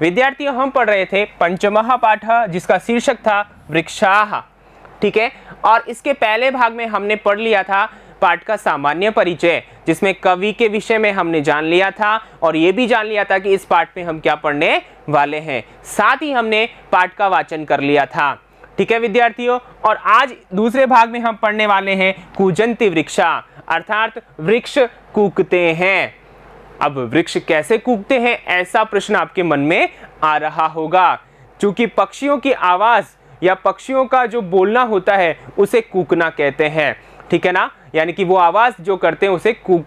विद्यार्थियों हम पढ़ रहे थे पंचमः पाठ जिसका शीर्षक था वृक्षाः। ठीक है, और इसके पहले भाग में हमने पढ़ लिया था पाठ का सामान्य परिचय, जिसमें कवि के विषय में हमने जान लिया था और ये भी जान लिया था कि इस पाठ में हम क्या पढ़ने वाले हैं। साथ ही हमने पाठ का वाचन कर लिया था। ठीक है विद्यार्थियों, और आज दूसरे भाग में हम पढ़ने वाले हैं कूजन्ति वृक्षा, अर्थात वृक्ष कूकते हैं। अब वृक्ष कैसे कूकते हैं, ऐसा प्रश्न आपके मन में आ रहा होगा। क्योंकि पक्षियों की आवाज़ या पक्षियों का जो बोलना होता है उसे कूकना कहते हैं। ठीक है ना, यानी कि वो आवाज़ जो करते हैं उसे कूक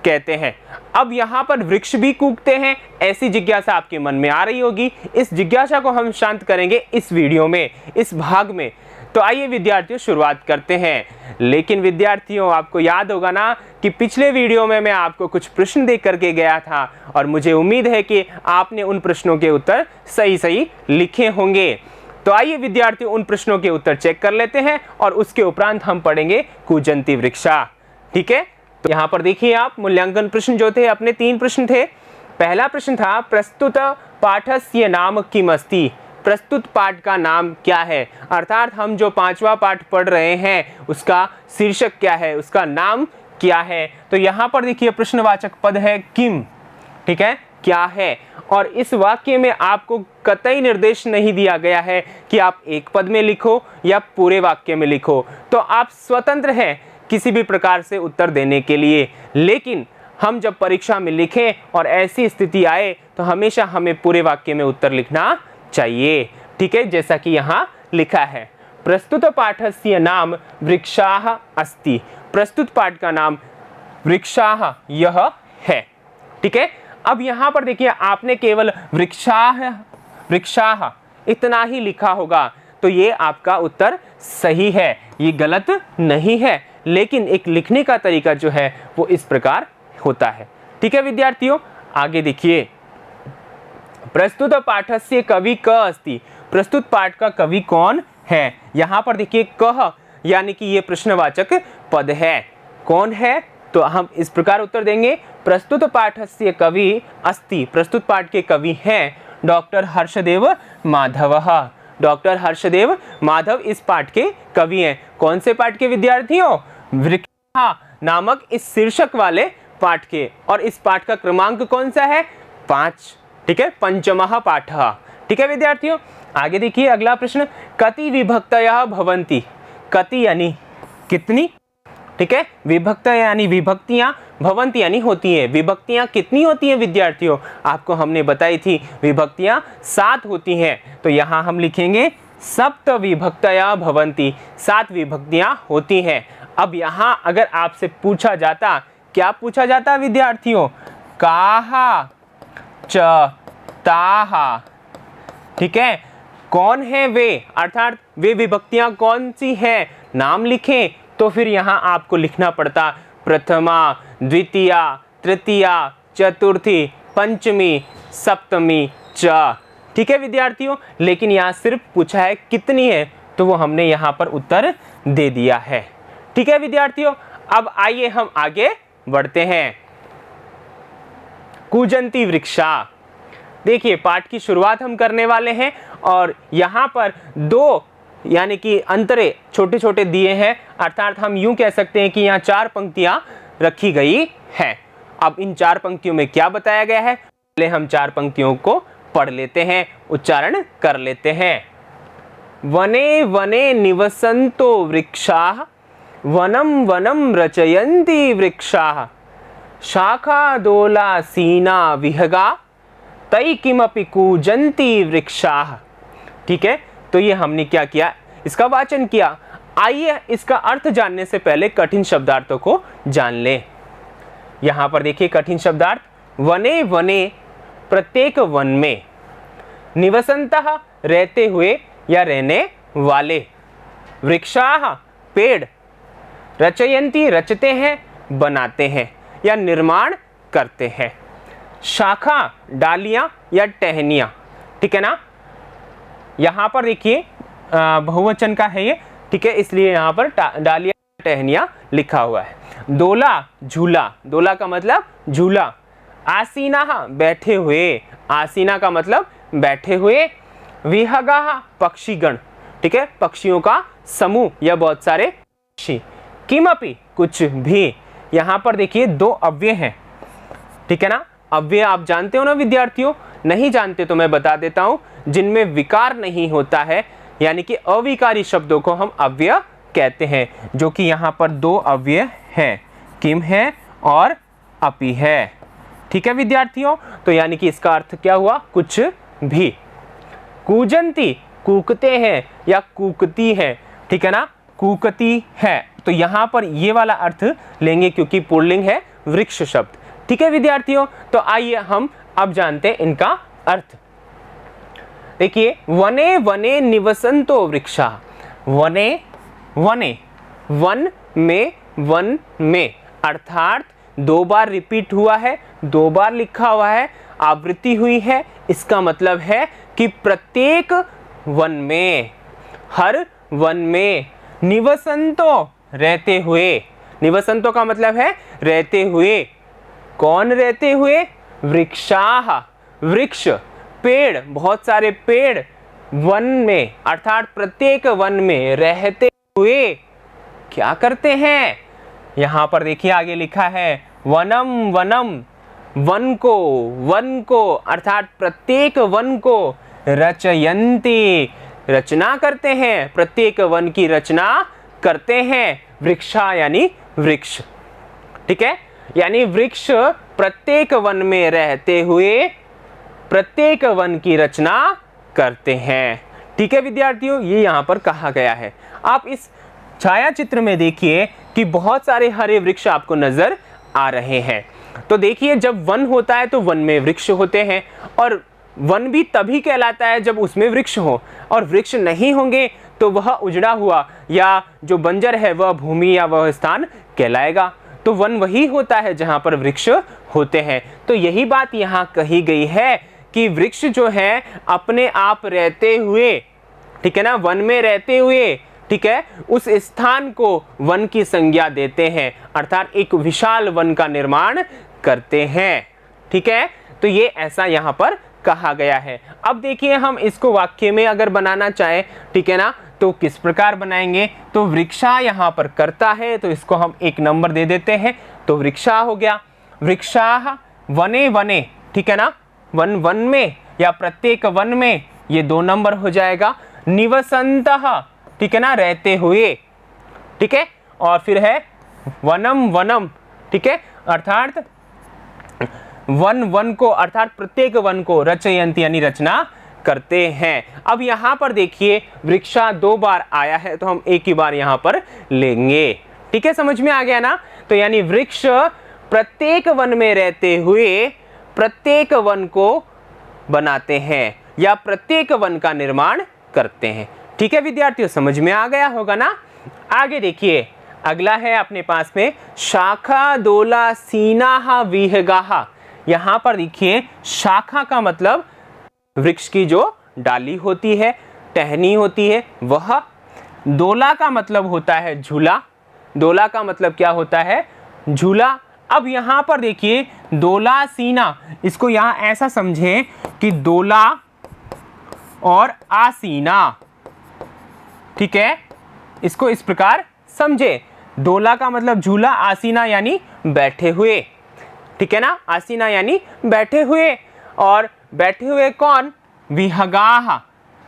कहते हैं। अब यहाँ पर वृक्ष भी कूकते हैं, ऐसी जिज्ञासा आपके मन में आ रही होगी। इस जिज्ञासा को हम शांत करेंगे इस वीडियो में, इस भाग में। तो आइए विद्यार्थियों शुरुआत करते हैं। लेकिन विद्यार्थियों आपको याद होगा ना कि पिछले वीडियो में मैं आपको कुछ प्रश्न दे करके गया था और मुझे उम्मीद है कि आपने उन प्रश्नों के उत्तर सही सही लिखे होंगे। तो आइए विद्यार्थियों उन प्रश्नों के उत्तर चेक कर लेते हैं और उसके उपरांत हम पढ़ेंगे कूजन्ति वृक्षा। ठीक है, तो यहाँ पर देखिए आप मूल्यांकन प्रश्न जो थे अपने 3 प्रश्न थे। पहला प्रश्न था प्रस्तुत पाठस्य नाम किम अस्ति, प्रस्तुत पाठ का नाम क्या है, अर्थात हम जो 5वां पाठ पढ़ रहे हैं उसका शीर्षक क्या है, उसका नाम क्या है। तो यहाँ पर देखिए प्रश्नवाचक पद है किम। ठीक है, क्या है, और इस वाक्य में आपको कतई निर्देश नहीं दिया गया है कि आप एक पद में लिखो या पूरे वाक्य में लिखो। तो आप स्वतंत्र हैं किसी भी प्रकार से उत्तर देने के लिए। लेकिन हम जब परीक्षा में लिखें और ऐसी स्थिति आए तो हमेशा हमें पूरे वाक्य में उत्तर लिखना चाहिए। ठीक है, जैसा कि यहाँ लिखा है प्रस्तुत पाठस्य नाम वृक्षाः अस्ति, प्रस्तुत पाठ का नाम वृक्षाः यह है। ठीक है, अब यहाँ पर देखिए आपने केवल वृक्षाः इतना ही लिखा होगा, तो ये आपका उत्तर सही है, ये गलत नहीं है। लेकिन एक लिखने का तरीका जो है वो इस प्रकार होता है। ठीक है विद्यार्थियों, आगे देखिए प्रस्तुत पाठस्य कवि क अस्ति, प्रस्तुत पाठ का कवि कौन है। यहाँ पर देखिए कह यानी कि ये प्रश्नवाचक पद है, कौन है, तो हम इस प्रकार उत्तर देंगे प्रस्तुत पाठस्य कवि अस्ति, प्रस्तुत पाठ के कवि हैं डॉक्टर हर्षदेव माधवः। डॉक्टर हर्षदेव माधव इस पाठ के कवि हैं। कौन से पाठ के विद्यार्थियों, वृक्षा नामक इस शीर्षक वाले पाठ के। और इस पाठ का क्रमांक कौन सा है, 5। ठीक है, पंचमः पाठः। ठीक है विद्यार्थियों, आगे देखिए अगला प्रश्न कति विभक्तयः भवन्ति, कति यानी कितनी। ठीक है, विभक्त यानी विभक्तियां, भवंती यानी होती है। विभक्तियां कितनी होती हैं विद्यार्थियों, आपको हमने बताई थी विभक्तियां 7 होती हैं। तो यहाँ हम लिखेंगे सप्त विभक्तया भवंती, 7 विभक्तियां होती हैं। अब यहाँ अगर आपसे पूछा जाता, क्या पूछा जाता विद्यार्थियों, काहा च ताहा। ठीक है, कौन है वे, अर्थात वे विभक्तियां कौन सी हैं, नाम लिखें। तो फिर यहाँ आपको लिखना पड़ता प्रथमा, द्वितीया, तृतीया, चतुर्थी, पंचमी, सप्तमी च। ठीक है विद्यार्थियों, लेकिन यहाँ सिर्फ पूछा है कितनी है, तो वो हमने यहाँ पर उत्तर दे दिया है। ठीक है विद्यार्थियों, अब आइए हम आगे बढ़ते हैं। कूजन्ति वृक्षा, देखिए पाठ की शुरुआत हम करने वाले हैं और यहाँ पर 2 यानी कि अंतरे छोटे छोटे दिए हैं, अर्थात हम यूं कह सकते हैं कि यहाँ 4 पंक्तियां रखी गई हैं। अब इन 4 पंक्तियों में क्या बताया गया है, पहले हम 4 पंक्तियों को पढ़ लेते हैं, उच्चारण कर लेते हैं। वने वने निवसन्तो वृक्षाः, वनं वनं रचयन्ति वृक्षाः, शाखादोलासीना विहगा, तै किमपि कूजन्ति वृक्षाः। ठीक है, तो ये हमने क्या किया, इसका वाचन किया। आइए इसका अर्थ जानने से पहले कठिन शब्दार्थों को जान लें। यहाँ पर देखिए कठिन शब्दार्थ, वने वने प्रत्येक वन में, निवसन्तः रहते हुए या रहने वाले, वृक्षाः पेड़, रचयन्ति रचते हैं, बनाते हैं या निर्माण करते हैं, शाखा डालियाँ या टहनियाँ। ठीक है ना, यहाँ पर देखिए बहुवचन का है ये। ठीक है, इसलिए यहाँ पर डालियाँ टहनियाँ लिखा हुआ है। दोला झूला, दोला का मतलब झूला। आसीना बैठे हुए, आसीना का मतलब बैठे हुए, विहगाः पक्षीगण, ठीक है, पक्षियों का समूह या बहुत सारे पक्षी, किमपि कुछ भी। यहाँ पर देखिए दो अव्यय हैं, ठीक है ना। अव्यय आप जानते हो ना विद्यार्थियों, नहीं जानते तो मैं बता देता हूँ, जिनमें विकार नहीं होता है यानी कि अविकारी शब्दों को हम अव्यय कहते हैं, जो कि यहाँ पर दो अव्यय हैं, किम है और अपि है, ठीक है विद्यार्थियों। तो यानी कि इसका अर्थ क्या हुआ, कुछ भी। कूजंती कूकते हैं या कूकती है, ठीक है ना, कूकती है, तो यहाँ पर ये वाला अर्थ लेंगे क्योंकि पुल्लिंग है वृक्ष शब्द, ठीक है विद्यार्थियों। तो आइए हम अब जानते हैं इनका अर्थ। देखिए, वने वने निवसंतो वृक्षा, वने वने, वन में अर्थात दो बार रिपीट हुआ है, दो बार लिखा हुआ है, आवृत्ति हुई है, इसका मतलब है कि प्रत्येक वन में, हर वन में, निवसंतो रहते हुए, निवसंतो का मतलब है रहते हुए, कौन रहते हुए, वृक्षाः वृक्ष, पेड़, बहुत सारे पेड़, वन में अर्थात प्रत्येक वन में रहते हुए क्या करते हैं, यहां पर देखिए आगे लिखा है वनम वनम, वन को अर्थात प्रत्येक वन को, रचयन्ति रचना करते हैं, प्रत्येक वन की रचना करते हैं, वृक्षा यानी वृक्ष, ठीक है, यानी वृक्ष प्रत्येक वन में रहते हुए प्रत्येक वन की रचना करते हैं, ठीक है विद्यार्थियों, ये यहाँ पर कहा गया है। आप इस छाया चित्र में देखिए कि बहुत सारे हरे वृक्ष आपको नजर आ रहे हैं। तो देखिए, जब वन होता है तो वन में वृक्ष होते हैं, और वन भी तभी कहलाता है जब उसमें वृक्ष हो, और वृक्ष नहीं होंगे तो वह उजड़ा हुआ या जो बंजर है वह भूमि या वह स्थान कहलाएगा। तो वन वही होता है जहां पर वृक्ष होते हैं। तो यही बात यहाँ कही गई है कि वृक्ष जो है अपने आप रहते हुए, ठीक है ना, वन में रहते हुए, ठीक है, उस स्थान को वन की संज्ञा देते हैं, अर्थात एक विशाल वन का निर्माण करते हैं, ठीक है। तो ये ऐसा यहाँ पर कहा गया है। अब देखिए, हम इसको वाक्य में अगर बनाना चाहें, ठीक है ना, तो किस प्रकार बनाएंगे। तो वृक्षा यहाँ पर करता है, तो इसको हम एक नंबर दे देते हैं, तो वृक्षा हो गया। वृक्षाः वने वने, ठीक है ना, वन वन में या प्रत्येक वन में, ये 2 नंबर हो जाएगा। निवसन्तः, ठीक है ना, रहते हुए, ठीक है, और फिर है वनम वनम, ठीक है, अर्थात वन को अर्थात प्रत्येक वन को, रचयन्ति यानी रचना करते हैं। अब यहाँ पर देखिए वृक्षा 2 बार आया है, तो हम एक ही बार यहाँ पर लेंगे, ठीक है, समझ में आ गया ना। तो यानी वृक्ष प्रत्येक वन में रहते हुए प्रत्येक वन को बनाते हैं या प्रत्येक वन का निर्माण करते हैं, ठीक है विद्यार्थियों, समझ में आ गया होगा ना। आगे देखिए, अगला है अपने पास में शाखा दोला सीनाः विहगाः। यहाँ पर देखिए, शाखा का मतलब वृक्ष की जो डाली होती है, टहनी होती है वह। दोला का मतलब होता है झूला, दोला का मतलब क्या होता है, झूला। अब यहाँ पर देखिए दोला सीना, इसको यहाँ ऐसा समझे कि दोला और आसीना, ठीक है, इसको इस प्रकार समझे। दोला का मतलब झूला, आसीना यानी बैठे हुए, ठीक है ना, आसीना यानी बैठे हुए, और बैठे हुए कौन, विहगाः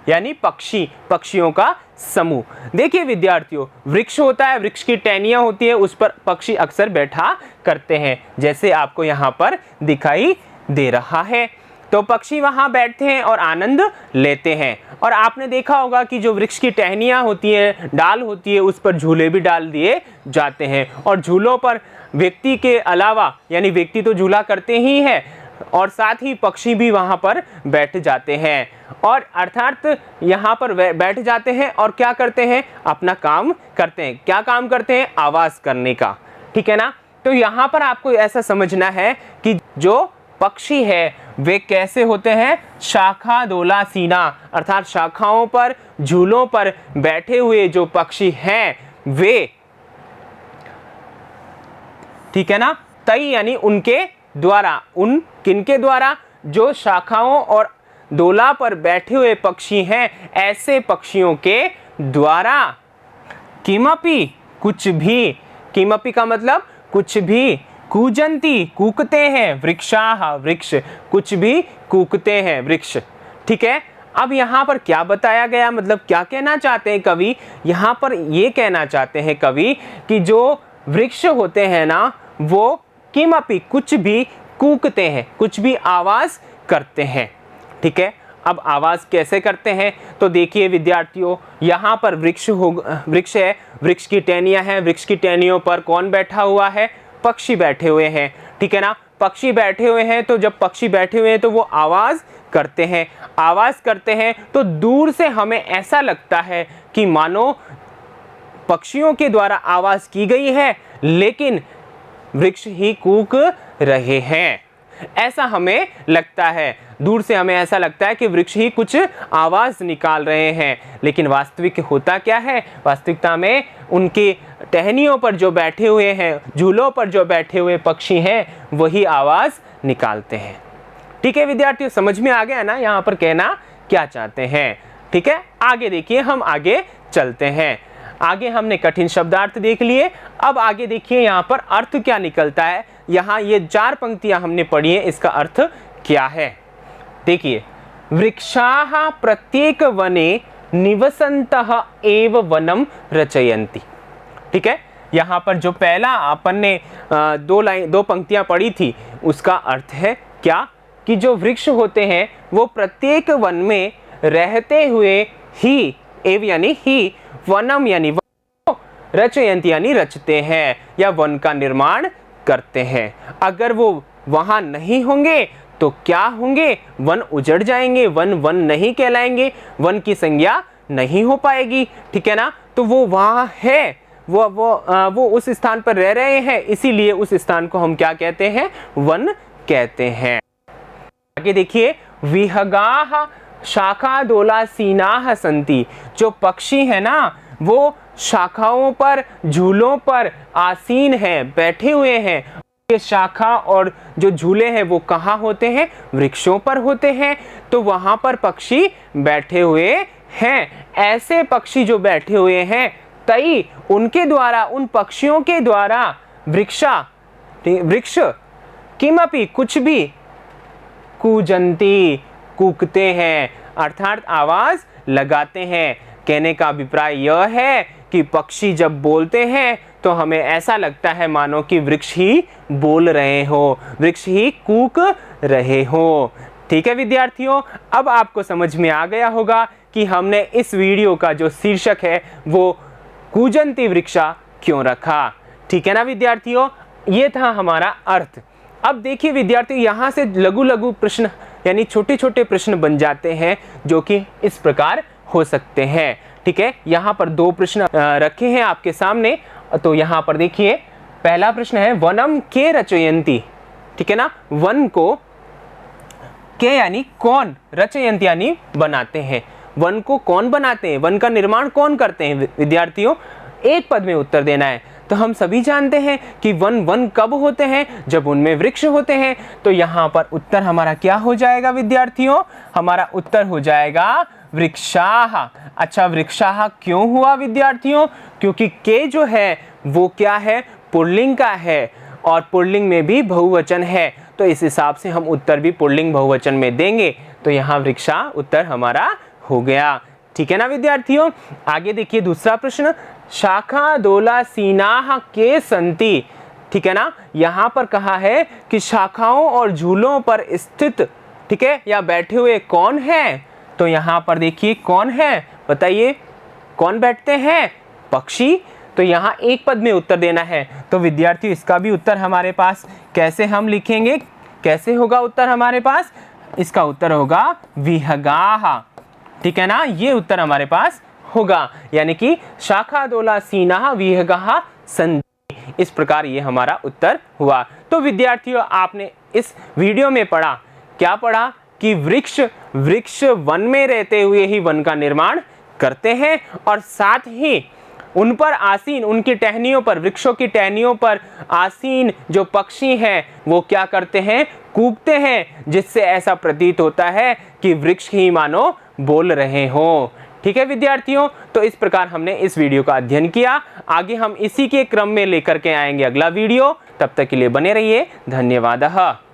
यानी पक्षी, पक्षियों का समूह। देखिए विद्यार्थियों, वृक्ष होता है, वृक्ष की टहनियां होती है, उस पर पक्षी अक्सर बैठा करते हैं, जैसे आपको यहाँ पर दिखाई दे रहा है। तो पक्षी वहाँ बैठते हैं और आनंद लेते हैं। और आपने देखा होगा कि जो वृक्ष की टहनियाँ होती है, डाल होती है, उस पर झूले भी डाल दिए जाते हैं, और झूलों पर व्यक्ति के अलावा, यानी व्यक्ति तो झूला करते ही हैं और साथ ही पक्षी भी वहाँ पर बैठ जाते हैं, और अर्थात यहाँ पर बैठ जाते हैं और क्या करते हैं, अपना काम करते हैं। क्या काम करते हैं, आवाज़ करने का, ठीक है ना। तो यहाँ पर आपको ऐसा समझना है कि जो पक्षी है वे कैसे होते हैं, शाखा दोला सीना, अर्थात शाखाओं पर, झूलों पर बैठे हुए जो पक्षी हैं वे, ठीक है ना, तई यानी उनके द्वारा, उन किनके द्वारा, जो शाखाओं और डोला पर बैठे हुए पक्षी हैं, ऐसे पक्षियों के द्वारा किमपि कुछ भी, किमपि का मतलब कुछ भी, कूजंती कूकते हैं, वृक्षाः वृक्ष, कुछ भी कूकते हैं वृक्ष। ठीक है, अब यहाँ पर क्या बताया गया, मतलब क्या कहना चाहते हैं कवि, यहाँ पर ये कहना चाहते हैं कवि कि जो वृक्ष होते हैं ना वो किमपि कुछ भी कूकते हैं, कुछ भी आवाज करते हैं। ठीक है, अब आवाज कैसे करते हैं, तो देखिए विद्यार्थियों, यहाँ पर वृक्ष है, वृक्ष की टहनियाँ हैं, वृक्ष की टहनियों पर कौन बैठा हुआ है, पक्षी बैठे हुए हैं। ठीक है ना, पक्षी बैठे हुए हैं, तो जब पक्षी बैठे हुए हैं तो वो आवाज करते हैं, आवाज करते हैं तो दूर से हमें ऐसा लगता है कि मानो पक्षियों के द्वारा आवाज की गई है, लेकिन वृक्ष ही कूक रहे हैं, ऐसा हमें लगता है। दूर से हमें ऐसा लगता है कि वृक्ष ही कुछ आवाज निकाल रहे हैं, लेकिन वास्तविक होता क्या है, वास्तविकता में उनकी टहनियों पर जो बैठे हुए हैं, झूलों पर जो बैठे हुए पक्षी हैं, वही आवाज निकालते हैं। ठीक है विद्यार्थियों, समझ में आ गया ना यहाँ पर कहना क्या चाहते हैं। ठीक है, आगे देखिए, हम आगे चलते हैं। आगे हमने कठिन शब्दार्थ देख लिए, अब आगे देखिए यहाँ पर अर्थ क्या निकलता है। यहाँ ये 4 पंक्तियां हमने पढ़ी हैं, इसका अर्थ क्या है देखिए। वृक्षाः प्रत्येक वने निवसन्तः एव वनम रचयन्ति। ठीक है, यहाँ पर जो पहला अपन ने 2 पंक्तियां पढ़ी थी, उसका अर्थ है क्या कि जो वृक्ष होते हैं वो प्रत्येक वन में रहते हुए ही, एव यानी ही, वनम यानी रचयन्ति यानी रचते हैं या वन का निर्माण करते हैं। अगर वो वहां नहीं होंगे तो क्या होंगे, वन उजड़ जाएंगे, वन वन नहीं कहलाएंगे, वन की संज्ञा नहीं हो पाएगी। ठीक है ना, तो वो वहां है, वो उस स्थान पर रह रहे हैं, इसीलिए उस स्थान को हम क्या कहते हैं, वन कहते हैं। आगे देखिए, विहगाः शाखादोलासीनाः सन्ति। जो पक्षी है ना वो शाखाओं पर, झूलों पर आसीन हैं, बैठे हुए हैं। ये शाखा और जो झूले हैं वो कहाँ होते हैं, वृक्षों पर होते हैं, तो वहां पर पक्षी बैठे हुए हैं। ऐसे पक्षी जो बैठे हुए हैं, तई उनके द्वारा, उन पक्षियों के द्वारा वृक्ष किमपि कुछ भी, कूजंती कूकते हैं, अर्थात आवाज लगाते हैं। कहने का अभिप्राय यह है कि पक्षी जब बोलते हैं तो हमें ऐसा लगता है मानो कि वृक्ष ही बोल रहे हो, वृक्ष ही कूक रहे हो। ठीक है विद्यार्थियों, अब आपको समझ में आ गया होगा कि हमने इस वीडियो का जो शीर्षक है वो कूजंती वृक्षा क्यों रखा। ठीक है ना विद्यार्थियों, ये था हमारा अर्थ। अब देखिए विद्यार्थियों, यहाँ से लघु लघु प्रश्न यानी छोटे छोटे प्रश्न बन जाते हैं जो कि इस प्रकार हो सकते हैं। ठीक है, यहाँ पर 2 प्रश्न रखे हैं आपके सामने। तो यहाँ पर देखिए, पहला प्रश्न है वनम के रचयन्ति। ठीक है ना, वन को के यानी कौन, रचयन्ति यानी बनाते हैं, वन को कौन बनाते हैं, वन का निर्माण कौन करते हैं विद्यार्थियों, एक पद में उत्तर देना है। तो हम सभी जानते हैं कि वन कब होते हैं, जब उनमें वृक्ष होते हैं। तो यहाँ पर उत्तर हमारा क्या हो जाएगा विद्यार्थियों, हमारा उत्तर हो जाएगा वृक्षाः। अच्छा, वृक्षाः क्यों हुआ विद्यार्थियों, क्योंकि के जो है वो क्या है, पुल्लिंग का है, और पुल्लिंग में भी बहुवचन है, तो इस हिसाब से हम उत्तर भी पुल्लिंग बहुवचन में देंगे। तो यहाँ वृक्षा उत्तर हमारा हो गया। ठीक है ना विद्यार्थियों, आगे देखिए दूसरा प्रश्न, शाखादोलासीनाः के सन्ति। ठीक है ना, यहाँ पर कहा है कि शाखाओं और झूलों पर स्थित, ठीक है, या बैठे हुए कौन है। तो यहाँ पर देखिए कौन है, बताइए कौन बैठते हैं, पक्षी। तो यहाँ एक पद में उत्तर देना है। तो विद्यार्थियों इसका भी उत्तर हमारे पास कैसे हम लिखेंगे, कैसे होगा उत्तर हमारे पास, इसका उत्तर होगा विहगाः। ठीक है ना, ये उत्तर हमारे पास होगा, यानी कि शाखादोलासीनाः विहगाः सन्ति। इस प्रकार ये हमारा उत्तर हुआ। तो विद्यार्थियों आपने इस वीडियो में पढ़ा, क्या पढ़ा कि वृक्ष वन में रहते हुए ही वन का निर्माण करते हैं, और साथ ही उन पर आसीन, उनकी टहनियों पर, वृक्षों की टहनियों पर आसीन जो पक्षी हैं वो क्या करते हैं, कूकते हैं, जिससे ऐसा प्रतीत होता है कि वृक्ष ही मानो बोल रहे हो। ठीक है विद्यार्थियों, तो इस प्रकार हमने इस वीडियो का अध्ययन किया। आगे हम इसी के क्रम में लेकर के आएंगे अगला वीडियो। तब तक के लिए बने रहिए। धन्यवाद।